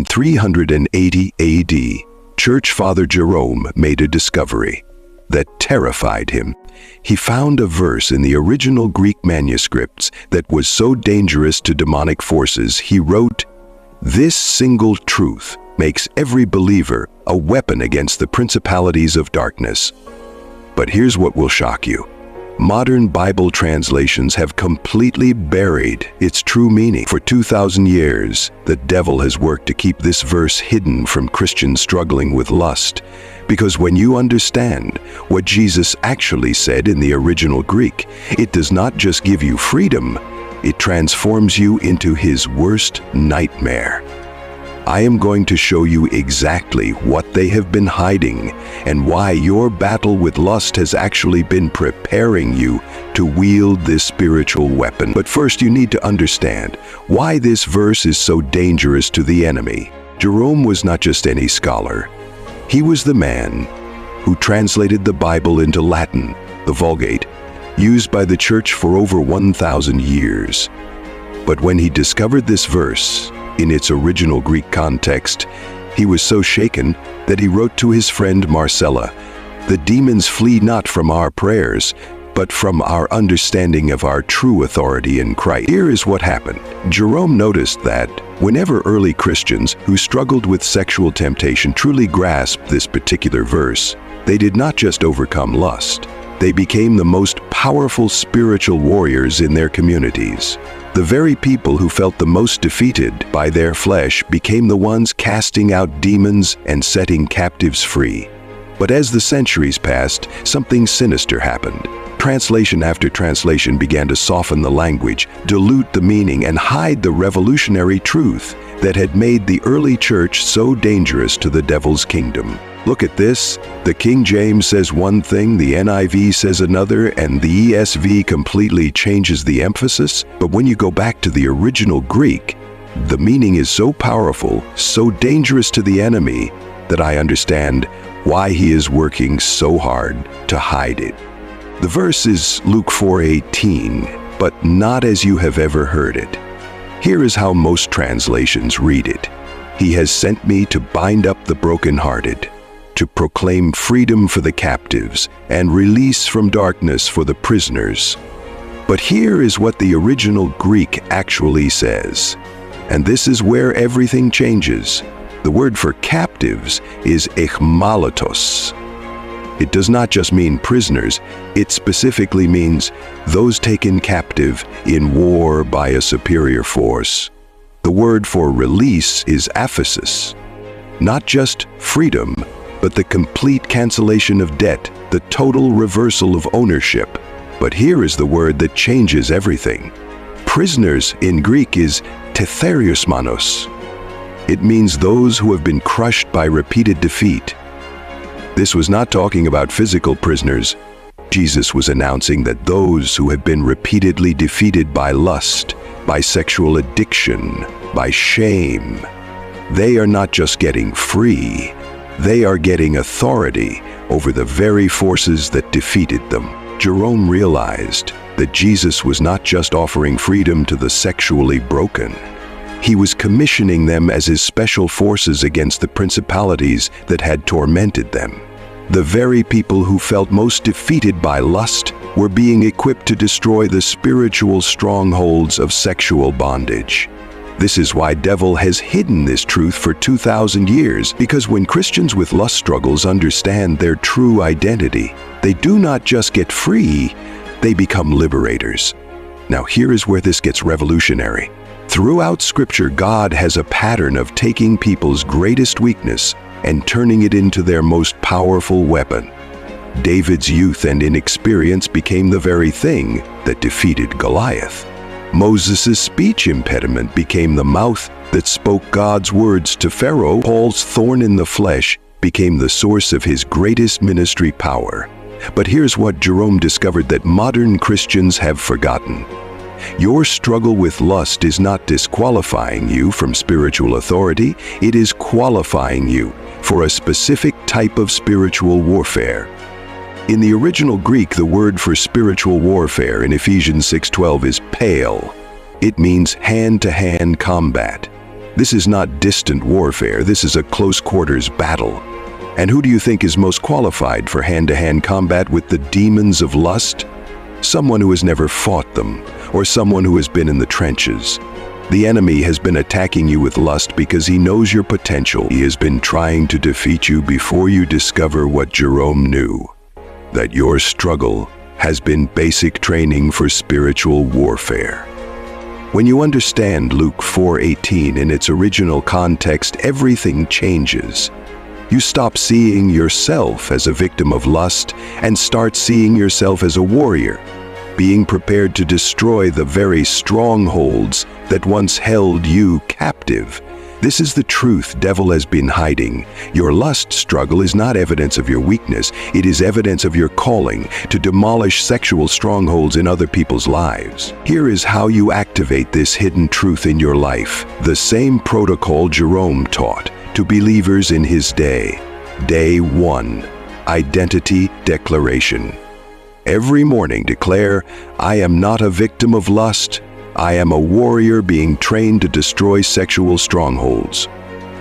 In 380 AD, Church Father Jerome made a discovery that terrified him. He found a verse in the original Greek manuscripts that was so dangerous to demonic forces, he wrote, "This single truth makes every believer a weapon against the principalities of darkness." But here's what will shock you. Modern Bible translations have completely buried its true meaning. For 2,000 years, the devil has worked to keep this verse hidden from Christians struggling with lust. Because when you understand what Jesus actually said in the original Greek, it does not just give you freedom, it transforms you into his worst nightmare. I am going to show you exactly what they have been hiding and why your battle with lust has actually been preparing you to wield this spiritual weapon. But first, you need to understand why this verse is so dangerous to the enemy. Jerome was not just any scholar. He was the man who translated the Bible into Latin, the Vulgate, used by the church for over 1,000 years. But when he discovered this verse, in its original Greek context, he was so shaken that he wrote to his friend Marcella, "The demons flee not from our prayers, but from our understanding of our true authority in Christ." Here is what happened. Jerome noticed that whenever early Christians who struggled with sexual temptation truly grasped this particular verse, they did not just overcome lust. They became the most powerful spiritual warriors in their communities. The very people who felt the most defeated by their flesh became the ones casting out demons and setting captives free. But as the centuries passed, something sinister happened. Translation after translation began to soften the language, dilute the meaning, and hide the revolutionary truth that had made the early church so dangerous to the devil's kingdom. Look at this. The King James says one thing, the NIV says another, and the ESV completely changes the emphasis. But when you go back to the original Greek, the meaning is so powerful, so dangerous to the enemy, that I understand why he is working so hard to hide it. The verse is Luke 4:18, but not as you have ever heard it. Here is how most translations read it. "He has sent me to bind up the brokenhearted, to proclaim freedom for the captives, and release from darkness for the prisoners." But here is what the original Greek actually says. And this is where everything changes. The word for captives is echmalatos. It does not just mean prisoners, it specifically means those taken captive in war by a superior force. The word for release is aphesis. Not just freedom, but the complete cancellation of debt, the total reversal of ownership. But here is the word that changes everything. Prisoners in Greek is tetheriosmanos. It means those who have been crushed by repeated defeat. This was not talking about physical prisoners. Jesus was announcing that those who have been repeatedly defeated by lust, by sexual addiction, by shame, they are not just getting free, they are getting authority over the very forces that defeated them. Jerome realized that Jesus was not just offering freedom to the sexually broken. He was commissioning them as his special forces against the principalities that had tormented them. The very people who felt most defeated by lust were being equipped to destroy the spiritual strongholds of sexual bondage. This is why devil has hidden this truth for 2,000 years, because when Christians with lust struggles understand their true identity, they do not just get free, they become liberators. Now here is where this gets revolutionary. Throughout Scripture, God has a pattern of taking people's greatest weakness and turning it into their most powerful weapon. David's youth and inexperience became the very thing that defeated Goliath. Moses' speech impediment became the mouth that spoke God's words to Pharaoh. Paul's thorn in the flesh became the source of his greatest ministry power. But here's what Jerome discovered that modern Christians have forgotten. Your struggle with lust is not disqualifying you from spiritual authority, it is qualifying you for a specific type of spiritual warfare. In the original Greek, the word for spiritual warfare in Ephesians 6:12 is pale. It means hand-to-hand combat. This is not distant warfare, this is a close-quarters battle. And who do you think is most qualified for hand-to-hand combat with the demons of lust? Someone who has never fought them, or someone who has been in the trenches. The enemy has been attacking you with lust because he knows your potential. He has been trying to defeat you before you discover what Jerome knew, that your struggle has been basic training for spiritual warfare. When you understand Luke 4:18 in its original context, everything changes. You stop seeing yourself as a victim of lust and start seeing yourself as a warrior, being prepared to destroy the very strongholds that once held you captive. This is the truth devil has been hiding. Your lust struggle is not evidence of your weakness, it is evidence of your calling to demolish sexual strongholds in other people's lives. Here is how you activate this hidden truth in your life. The same protocol Jerome taught to believers in his day. Day 1. Identity declaration. Every morning declare, I am not a victim of lust. I am a warrior being trained to destroy sexual strongholds.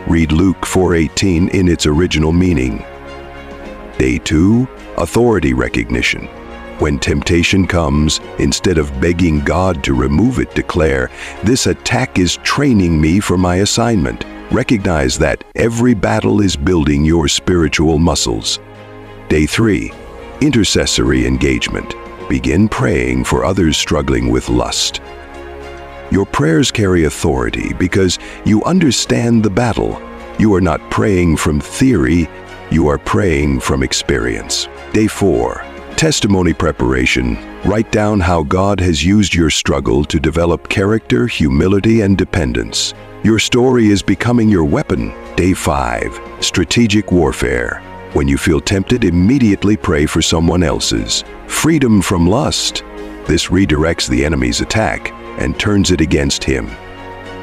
Read Luke 4:18 in its original meaning. Day 2. Authority recognition. When temptation comes, instead of begging God to remove it, declare, this attack is training me for my assignment. Recognize that every battle is building your spiritual muscles. Day 3. Intercessory engagement. Begin praying for others struggling with lust. Your prayers carry authority because you understand the battle. You are not praying from theory, you are praying from experience. Day 4. Testimony preparation. Write down how God has used your struggle to develop character, humility, and dependence. Your story is becoming your weapon. Day 5. Strategic warfare. When you feel tempted, immediately pray for someone else's. Freedom from lust. This redirects the enemy's attack and turns it against him.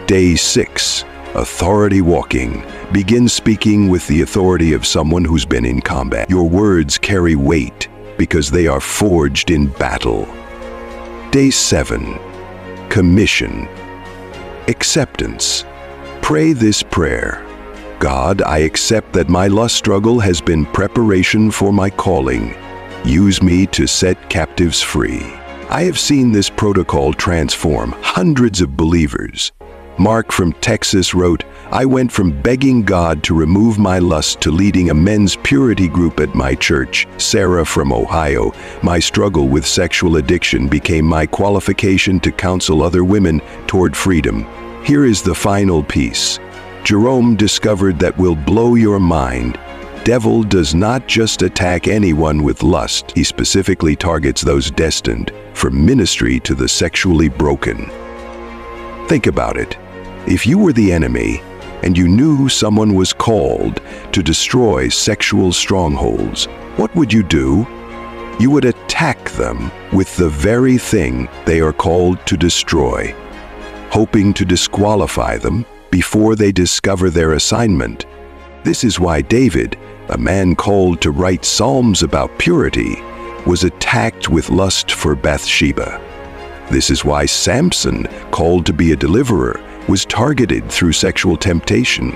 Day 6. Authority walking. Begin speaking with the authority of someone who's been in combat. Your words carry weight because they are forged in battle. Day 7. Commission. Acceptance. Pray this prayer. God, I accept that my lust struggle has been preparation for my calling. Use me to set captives free. I have seen this protocol transform hundreds of believers. Mark from Texas wrote, I went from begging God to remove my lust to leading a men's purity group at my church. Sarah from Ohio, my struggle with sexual addiction became my qualification to counsel other women toward freedom. Here is the final piece. Jerome discovered that will blow your mind. Devil does not just attack anyone with lust. He specifically targets those destined for ministry to the sexually broken. Think about it. If you were the enemy and you knew someone was called to destroy sexual strongholds, what would you do? You would attack them with the very thing they are called to destroy, hoping to disqualify them before they discover their assignment. This is why David, a man called to write psalms about purity, was attacked with lust for Bathsheba. This is why Samson, called to be a deliverer, was targeted through sexual temptation.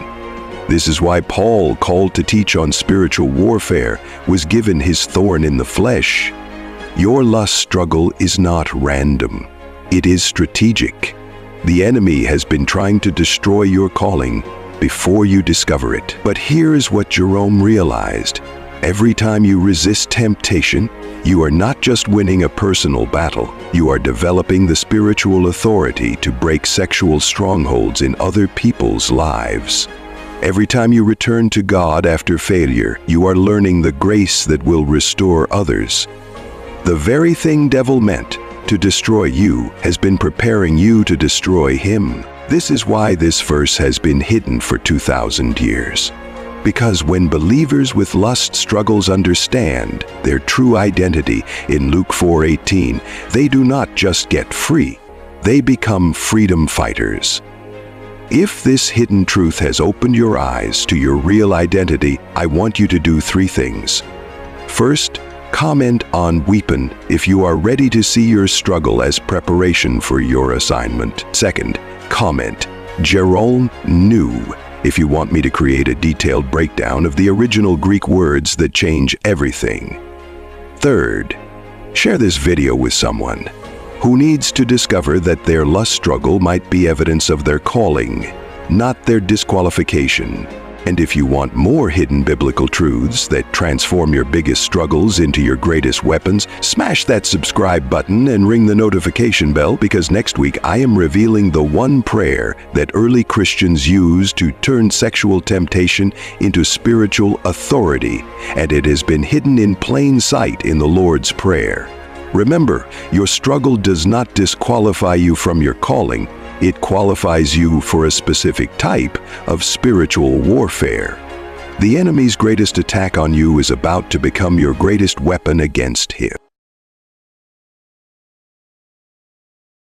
This is why Paul, called to teach on spiritual warfare, was given his thorn in the flesh. Your lust struggle is not random. It is strategic. The enemy has been trying to destroy your calling before you discover it. But here is what Jerome realized. Every time you resist temptation, you are not just winning a personal battle, you are developing the spiritual authority to break sexual strongholds in other people's lives. Every time you return to God after failure, you are learning the grace that will restore others. The very thing devil meant to destroy you has been preparing you to destroy him. This is why this verse has been hidden for 2,000 years. Because when believers with lust struggles understand their true identity in Luke 4:18, they do not just get free, they become freedom fighters. If this hidden truth has opened your eyes to your real identity, I want you to do 3 things. First, comment on weapon if you are ready to see your struggle as preparation for your assignment. Second, comment, Jerome knew. If you want me to create a detailed breakdown of the original Greek words that change everything. Third, share this video with someone who needs to discover that their lust struggle might be evidence of their calling, not their disqualification. And if you want more hidden biblical truths that transform your biggest struggles into your greatest weapons, smash that subscribe button and ring the notification bell, because next week I am revealing the one prayer that early Christians used to turn sexual temptation into spiritual authority, and it has been hidden in plain sight in the Lord's Prayer. Remember, your struggle does not disqualify you from your calling. It qualifies you for a specific type of spiritual warfare. The enemy's greatest attack on you is about to become your greatest weapon against him.